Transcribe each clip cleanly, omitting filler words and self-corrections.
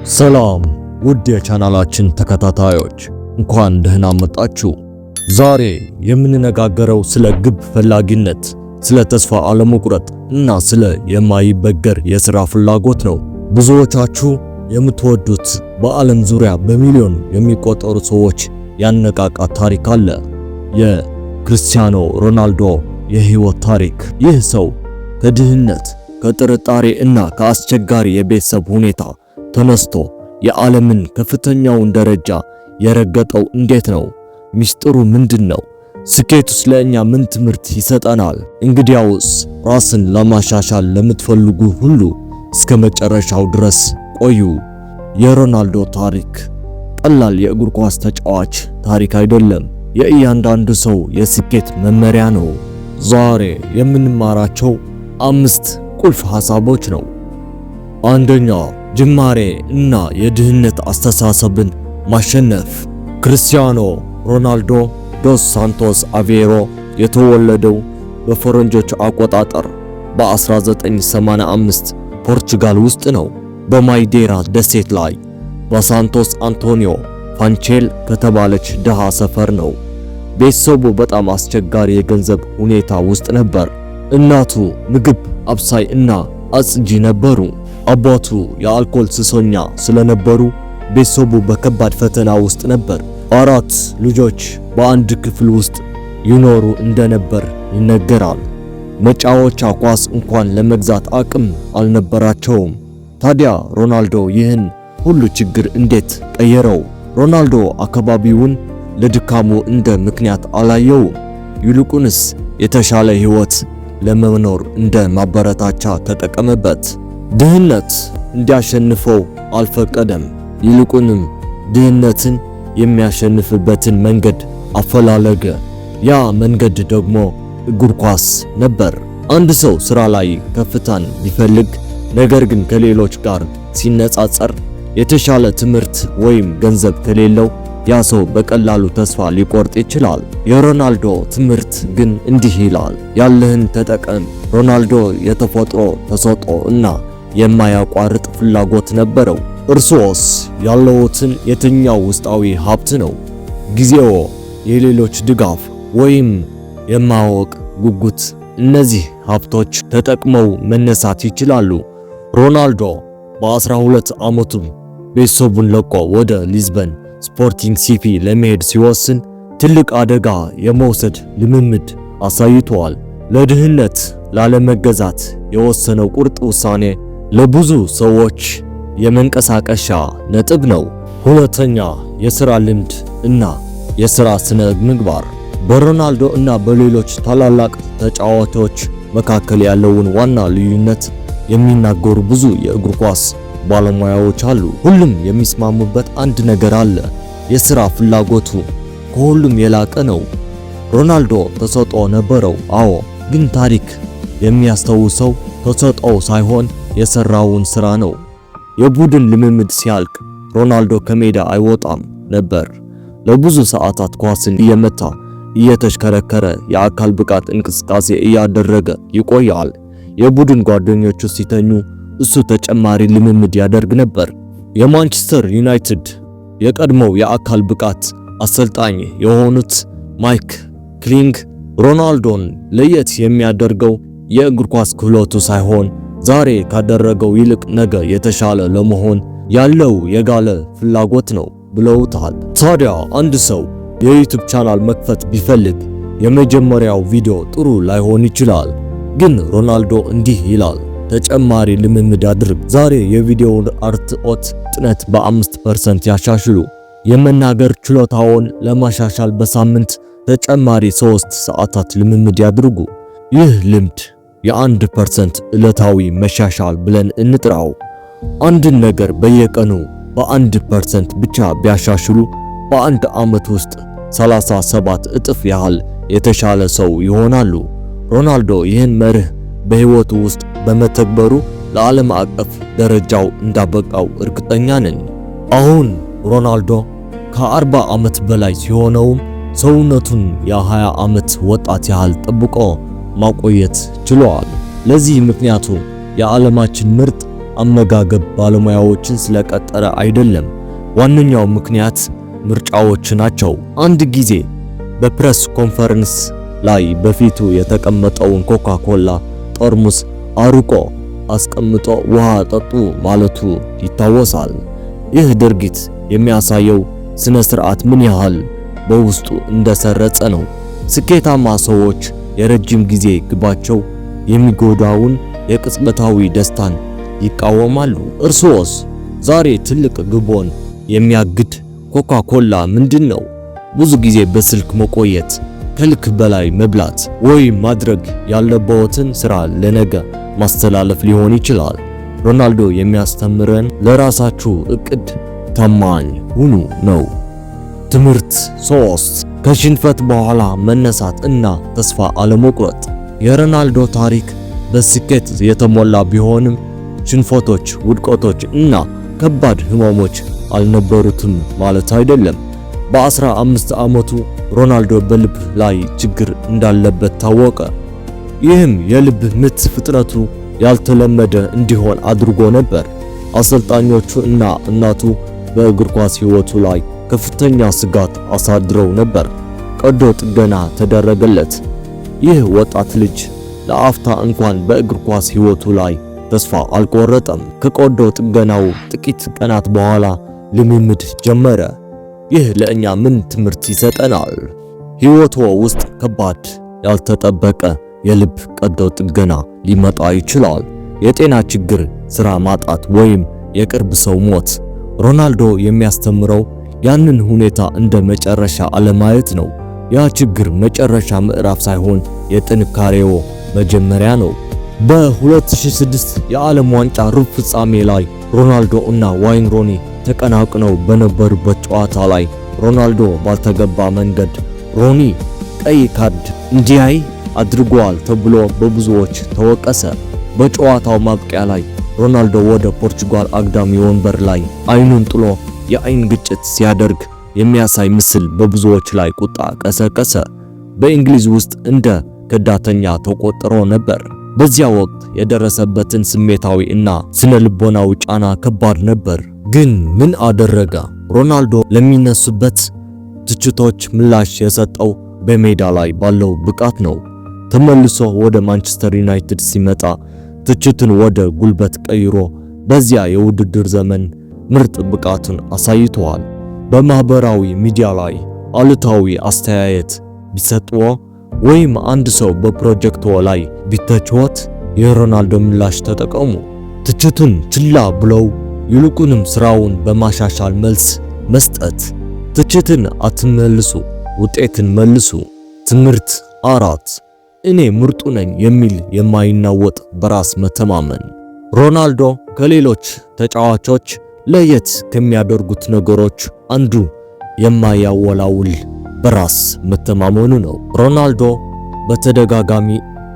ሰላም ውድ የቻናላችን ተከታታዮች እንኳን ደህና መጣችሁ። ዛሬ የምንነጋገረው ስለ ግብ ፈላጊነት፣ ስለ ተስፋ አለመቁረጥ እና ስለ የማይበገር የሥራ ፍላጎት ነው። ብዙዎቻችሁ የምትወዱት በዓለም ዙሪያ በሚሊዮን የሚቆጠሩ ሰዎች ያነቃቃ ታሪክ አለ። የክርስቲያኖ ሮናልዶ የህይወት ታሪክ። ይህ ሰው ከድህነት፣ ከጥርጣሬ እና ከአስቸጋሪ የቤተሰብ ሁኔታ ተነስቶ የዓለምን ከፍተኛውን ደረጃ የረገጠው እንዴት ነው? ሚስጥሩ ምንድነው? ስኬቱስ ለእኛ ምን ትምህርት ይሰጠናል? እንግዲያውስ ራስን ለማሻሻል ለምትፈልጉ ሁሉ እስከ መጨረሻው ድረስ ቆዩ። የሮናልዶ ታሪክ ቀላል የእግር ኳስ ተጫዋች ታሪክ አይደለም፣ የእያንዳንዱ ሰው የስኬት መመሪያ ነው። ዛሬ የምንማራቸው 5 ቁልፍ ሐሳቦች ነው። አንደኛ፣ ጅማሬ እና የድህነት አስተሳሰብን ማሸነፍ። ክርስቲያኖ ሮናልዶ ዶስ ሳንቶስ አቬሮ የተወለደው በፈረንጆች አቆጣጠር በ1985 ፖርቹጋል ውስጥ ነው። በማይዴራ ደሴት ላይ በሳንቶስ አንቶኒዮ ፋንቼል ከተባለች ድሃ ሰፈር ነው። ቤተሰቡ በጣም አስቸጋሪ የገንዘብ ሁኔታ ውስጥ ነበር። እናቱ ምግብ አብሳይ እና አጽጂ ነበሩ። አባቱ የአልኮል ሱሰኛ ስለነበሩ ቤተሰቡ በከባድ ፈተና ውስጥ ነበር። 4 ልጆች በአንድ ክፍል ውስጥ ይኖሩ እንደነበር ይነገራል። መጫወቻ ኳስ እንኳን ለመግዛት አቅም አልነበራቸውም። ታዲያ ሮናልዶ ይህን ሁሉ ችግር እንዴት ቀየረው? ሮናልዶ አካባቢውን ለድካሙ እንደ ምክንያት አላየውም። ይልቁንስ የተሻለ ሕይወት ለመኖር እንደ ማበረታቻ ተጠቀመበት። ድህነት እንዲያሸንፈው አልፈቀደም። ይልቁንም ድህነትን የሚያሸንፍበትን መንገድ አፈላለገ። ያ መንገድ ደግሞ እግር ኳስ ነበር። አንድ ሰው ሥራ ላይ ከፍታን ቢፈልግ ነገር ግን ከሌሎች ጋር ሲነጻጸር የተሻለ ትምህርት ወይም ገንዘብ ከሌለው ያ ሰው በቀላሉ ተስፋ ሊቆርጥ ይችላል። የሮናልዶ ትምህርት ግን እንዲህ ይላል፣ ያለህን ተጠቀም። ሮናልዶ የተፈጥሮ ተሰጥኦ እና የማያቋርጥ ፍላጎት ነበረው። እርሶስ ያለዎትን የትኛው ውስጣዊ ሀብት ነው? ጊዜዎ፣ የሌሎች ድጋፍ ወይም የማወቅ ጉጉት? እነዚህ ሀብቶች ተጠቅመው መነሳት ይችላሉ። ሮናልዶ በ12 ዓመቱ ቤተሰቡን ለቆ ወደ ሊዝበን ስፖርቲንግ ሲፒ ለመሄድ ሲወስን ትልቅ አደጋ የመውሰድ ልምምድ አሳይቷል። ለድህነት ላለመገዛት የወሰነው ቁርጥ ውሳኔ ለብዙ ሰዎች የመንቀሳቀሻ ነጥብ ነው። ሁለተኛ፣ የሥራ ልምድ እና የሥራ ስነ ምግባር። በሮናልዶ እና በሌሎች ታላላቅ ተጫዋቾች መካከል ያለውን ዋና ልዩነት የሚናገሩ ብዙ የእግር ኳስ ባለሙያዎች አሉ። ሁሉም የሚስማሙበት አንድ ነገር አለ፣ የሥራ ፍላጎቱ ከሁሉም የላቀ ነው። ሮናልዶ ተሰጥኦ ነበረው፣ አዎ፣ ግን ታሪክ የሚያስታውሰው ተሰጥኦ ሳይሆን የሰራውን ሥራ ነው። የቡድን ልምምድ ሲያልቅ ሮናልዶ ከሜዳ አይወጣም ነበር። ለብዙ ሰዓታት ኳስን እየመታ እየተሽከረከረ የአካል ብቃት እንቅስቃሴ እያደረገ ይቆያል። የቡድን ጓደኞቹ ሲተኙ እሱ ተጨማሪ ልምምድ ያደርግ ነበር። የማንቸስተር ዩናይትድ የቀድሞው የአካል ብቃት አሰልጣኝ የሆኑት ማይክ ክሊንግ ሮናልዶን ለየት የሚያደርገው የእግር ኳስ ክህሎቱ ሳይሆን ዛሬ ካደረገው ይልቅ ነገ የተሻለ ለመሆን ያለው የጋለ ፍላጎት ነው ብለውታል። ታዲያ አንድ ሰው የዩቲዩብ ቻናል መክፈት ቢፈልግ የመጀመሪያው ቪዲዮ ጥሩ ላይሆን ይችላል። ግን ሮናልዶ እንዲህ ይላል፣ ተጨማሪ ልምምድ አድርግ። ዛሬ የቪዲዮውን አርትዖት ፍጥነት በ5% ያሻሽሉ። የመናገር ችሎታውን ለማሻሻል በሳምንት ተጨማሪ 3 ሰዓታት ልምምድ ያድርጉ። ይህ ልምድ የ1% ዕለታዊ መሻሻል ብለን እንጥራው። አንድን ነገር በየቀኑ በ1% ብቻ ቢያሻሽሉ በአንድ ዓመት ውስጥ 37 እጥፍ ያህል የተሻለ ሰው ይሆናሉ። ሮናልዶ ይህን መርህ በሕይወቱ ውስጥ በመተግበሩ ለዓለም አቀፍ ደረጃው እንዳበቃው እርግጠኛ ነኝ። አሁን ሮናልዶ ከ40 ዓመት በላይ ሲሆነውም ሰውነቱን የ20 ዓመት ወጣት ያህል ጠብቆ ማቆየት ችሏል። ለዚህ ምክንያቱ የዓለማችን ምርጥ አመጋገብ ባለሙያዎችን ስለቀጠረ አይደለም። ዋነኛው ምክንያት ምርጫዎች ናቸው። አንድ ጊዜ በፕሬስ ኮንፈረንስ ላይ በፊቱ የተቀመጠውን ኮካ-ኮላ ጠርሙስ አርቆ አስቀምጦ ውሃ ጠጡ ማለቱ ይታወሳል። ይህ ድርጊት የሚያሳየው ስነ ስርዓት ምን ያህል በውስጡ እንደሰረጸ ነው። ስኬታማ ሰዎች የረጅም ጊዜ ግባቸው የሚጎዳውን የቅጽበታዊ ደስታን ይቃወማሉ። እርስዎስ ዛሬ ትልቅ ግቦን የሚያግድ ኮካ-ኮላ ምንድን ነው? ብዙ ጊዜ በስልክ መቆየት፣ ከልክ በላይ መብላት ወይም ማድረግ ያለበትን ስራ ለነገ ማስተላለፍ ሊሆን ይችላል። ሮናልዶ የሚያስተምረን ለራሳችሁ እቅድ ታማኝ ሁኑ ነው። ትምህርት 3 ከሽንፈት በኋላ መነሳት እና ተስፋ አለመቁረጥ። የሮናልዶ ታሪክ በስኬት የተሞላ ቢሆንም ሽንፈቶች፣ ውድቀቶች እና ከባድ ህመሞች አልነበሩትም ማለት አይደለም። በ15 ዓመቱ ሮናልዶ በልብ ላይ ችግር እንዳለበት ታወቀ። ይህም የልብ ምት ፍጥነቱ ያልተለመደ እንዲሆን አድርጎ ነበር። አሰልጣኞቹ እና እናቱ በእግር ኳስ ህይወቱ ላይ ከፍተኛ ስጋት አሳድረው ነበር። ቀዶ ጥገና ተደረገለት። ይህ ወጣት ልጅ ለአፍታ እንኳን በእግር ኳስ ህይወቱ ላይ ተስፋ አልቆረጠም። ከቀዶ ጥገናው ጥቂት ቀናት በኋላ ልምምድ ጀመረ። ይህ ለእኛ ምን ትምህርት ይሰጠናል? ህይወቶ ውስጥ ከባድ ያልተጠበቀ የልብ ቀዶ ጥገና ሊመጣ ይችላል። የጤና ችግር፣ ስራ ማጣት ወይም የቅርብ ሰው ሞት። ሮናልዶ የሚያስተምረው ያንን ሁኔታ እንደ መጨረሻ አለማየት ነው። ያ ችግር መጨረሻ ምዕራፍ ሳይሆን የጥንካሬው መጀመሪያ ነው። በ2006 የዓለም ዋንጫ ሩብ ፍጻሜ ላይ ሮናልዶ እና ዋይን ሮኒ ተቀናቅነው በነበሩበት ጨዋታ ላይ ሮናልዶ ባልተገባ መንገድ ሮኒ ቀይ ካርድ እንዲያይ አድርጓል ተብሎ በብዙዎች ተወቀሰ። በጨዋታው ማብቂያ ላይ ሮናልዶ ወደ ፖርቹጋል አግዳሚ ወንበር ላይ አይኑን ጥሎ የአይን ግጭት ሲያደርግ የሚያሳይ ምስል በብዙዎች ላይ ቁጣ ቀሰቀሰ። በእንግሊዝ ውስጥ እንደ ከዳተኛ ተቆጥሮ ነበር። በዚያ ወቅት የደረሰበትን ስሜታዊ እና ስነ ልቦናዊ ጫና ከባድ ነበር። ግን ምን አደረገ? ሮናልዶ ለሚነሱበት ትችቶች ምላሽ የሰጠው በሜዳ ላይ ባለው ብቃት ነው። ተመልሶ ወደ ማንቸስተር ዩናይትድ ሲመጣ ትችትን ወደ ጉልበት ቀይሮ በዚያ የውድድር ዘመን ምርጥ ብቃቱን አሳይቷል። በማህበራዊ ሚዲያ ላይ አሉታዊ አስተያየት ቢሰጥዎ ወይም አንድ ሰው በፕሮጀክቶ ላይ ቢተችዎት የሮናልዶ ምላሽ ተጠቀሙ። ትችቱን ችላ ብለው ይልቁንም ስራውን በማሻሻል መልስ መስጠት። ትችትን አትመልሱ፣ ውጤትን መልሱ። ትምህርት 4 እኔ ምርጡ ነኝ የሚል የማይናወጥ በራስ መተማመን። ሮናልዶ ከሌሎች ተጫዋቾች ለየት ከሚያደርጉት ነገሮች አንዱ የማያወላውል በራስ መተማመኑ ነው። ሮናልዶ በተደጋጋሚ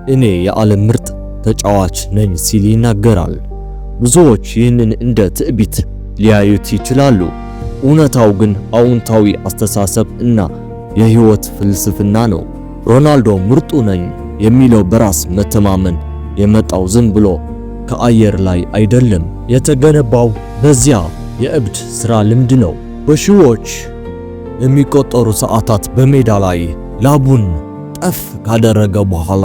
እኔ የዓለም ምርጥ ተጫዋች ነኝ ሲል ይናገራል። ብዙዎች ይህንን እንደ ትዕቢት ሊያዩት ይችላሉ። እውነታው ግን አዎንታዊ አስተሳሰብ እና የህይወት ፍልስፍና ነው። ሮናልዶ ምርጡ ነኝ የሚለው በራስ መተማመን የመጣው ዝም ብሎ ከአየር ላይ አይደለም። የተገነባው በዚያ የእብድ ስራ ልምድ ነው። በሺዎች የሚቆጠሩ ሰዓታት በሜዳ ላይ ላቡን ጠፍ ካደረገ በኋላ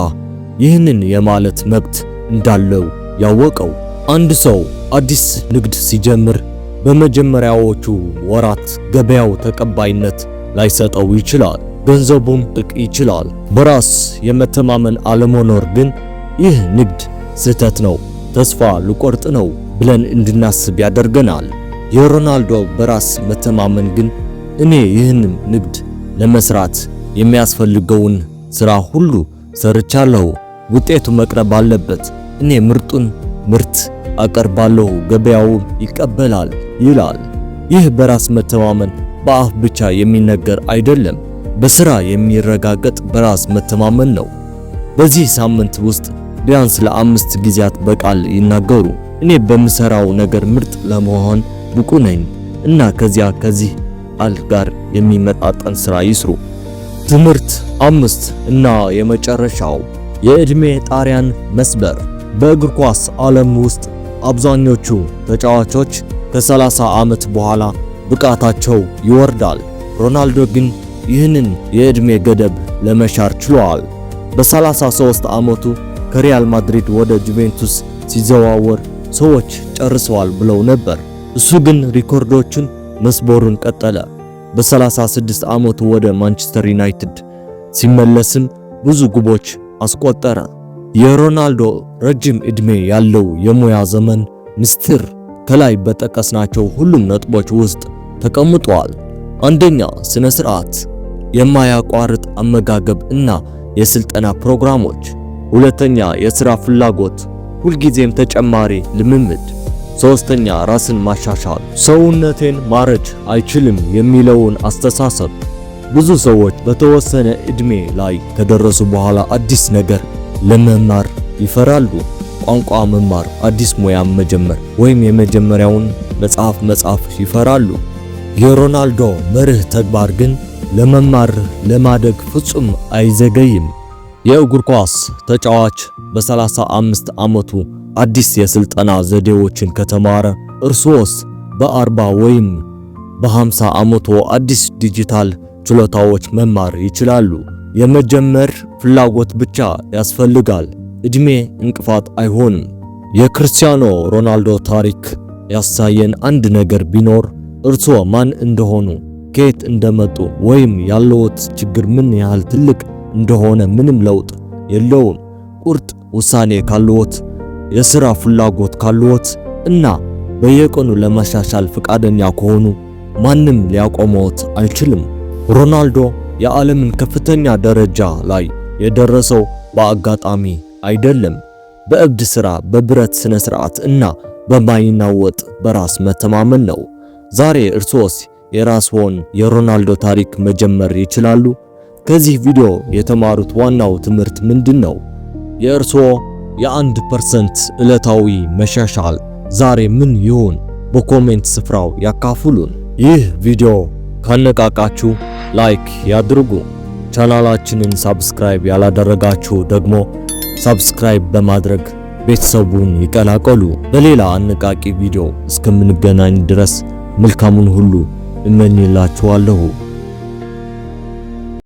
ይህንን የማለት መብት እንዳለው ያወቀው። አንድ ሰው አዲስ ንግድ ሲጀምር በመጀመሪያዎቹ ወራት ገበያው ተቀባይነት ላይሰጠው ይችላል፣ ገንዘቡም ጥቅ ይችላል። በራስ የመተማመን አለመኖር ግን ይህ ንግድ ስህተት ነው፣ ተስፋ ልቆርጥ ነው ብለን እንድናስብ ያደርገናል። የሮናልዶ በራስ መተማመን ግን እኔ ይህንን ንግድ ለመስራት የሚያስፈልገውን ስራ ሁሉ ሰርቻለሁ፣ ውጤቱ መቅረብ አለበት፣ እኔ ምርጡን ምርት አቀርባለሁ፣ ገበያውም ይቀበላል ይላል። ይህ በራስ መተማመን በአፍ ብቻ የሚነገር አይደለም፣ በስራ የሚረጋገጥ በራስ መተማመን ነው። በዚህ ሳምንት ውስጥ ቢያንስ ለ5 ጊዜያት በቃል ይናገሩ። እኔ በምሰራው ነገር ምርጥ ለመሆን ብቁ ነኝ እና ከዚህ ቃል ጋር የሚመጣጠን ስራ ይስሩ። ትምህርት 5 እና የመጨረሻው የእድሜ ጣሪያን መስበር። በእግር ኳስ ዓለም ውስጥ አብዛኞቹ ተጫዋቾች ከ30 ዓመት በኋላ ብቃታቸው ይወርዳል። ሮናልዶ ግን ይህንን የዕድሜ ገደብ ለመሻር ችሏል። በ33 ዓመቱ ከሪያል ማድሪድ ወደ ጁቬንቱስ ሲዘዋወር ሰዎች ጨርሰዋል ብለው ነበር። እሱ ግን ሪኮርዶቹን መስበሩን ቀጠለ። በ36 ዓመቱ ወደ ማንቸስተር ዩናይትድ ሲመለስም ብዙ ግቦች አስቆጠረ። የሮናልዶ ረጅም ዕድሜ ያለው የሙያ ዘመን ምስጢር ከላይ በጠቀስናቸው ሁሉም ነጥቦች ውስጥ ተቀምጧል። አንደኛ፣ ስነ ስርዓት፣ የማያቋርጥ አመጋገብ እና የስልጠና ፕሮግራሞች። ሁለተኛ፣ የሥራ ፍላጎት፣ ሁልጊዜም ተጨማሪ ልምምድ። ሶስተኛ፣ ራስን ማሻሻል፣ ሰውነቴን ማረጅ አይችልም የሚለውን አስተሳሰብ። ብዙ ሰዎች በተወሰነ ዕድሜ ላይ ከደረሱ በኋላ አዲስ ነገር ለመማር ይፈራሉ። ቋንቋ መማር፣ አዲስ ሙያ መጀመር ወይም የመጀመሪያውን መጽሐፍ መጻፍ ይፈራሉ። የሮናልዶ መርህ ተግባር ግን ለመማር ለማደግ ፍጹም አይዘገይም። የእግር ኳስ ተጫዋች በ35 ዓመቱ አዲስ የስልጠና ዘዴዎችን ከተማረ እርሶስ በ40 ወይም በ50 ዓመቱ አዲስ ዲጂታል ችሎታዎች መማር ይችላሉ። የመጀመር ፍላጎት ብቻ ያስፈልጋል። ዕድሜ እንቅፋት አይሆንም። የክርስቲያኖ ሮናልዶ ታሪክ ያሳየን አንድ ነገር ቢኖር እርሶ ማን እንደሆኑ፣ ከየት እንደመጡ ወይም ያለዎት ችግር ምን ያህል ትልቅ እንደሆነ ምንም ለውጥ የለውም። ቁርጥ ውሳኔ ካለዎት፣ የሥራ ፍላጎት ካለዎት እና በየቀኑ ለመሻሻል ፈቃደኛ ከሆኑ ማንም ሊያቆመዎት አይችልም። ሮናልዶ የዓለምን ከፍተኛ ደረጃ ላይ የደረሰው በአጋጣሚ አይደለም። በእብድ ሥራ፣ በብረት ስነ ስርዓት እና በማይናወጥ በራስ መተማመን ነው። ዛሬ እርሶስ የራስዎን የሮናልዶ ታሪክ መጀመር ይችላሉ? ከዚህ ቪዲዮ የተማሩት ዋናው ትምህርት ምንድነው? የእርሶ የ1% ዕለታዊ መሻሻል ዛሬ ምን ይሁን? በኮሜንት ስፍራው ያካፍሉን። ይህ ቪዲዮ ካነቃቃችሁ ላይክ ያድርጉ። ቻናላችንን ሳብስክራይብ ያላደረጋችሁ ደግሞ ሳብስክራይብ በማድረግ ቤተሰቡን ይቀላቀሉ። በሌላ አነቃቂ ቪዲዮ እስከምንገናኝ ድረስ መልካሙን ሁሉ እመኝላችኋለሁ።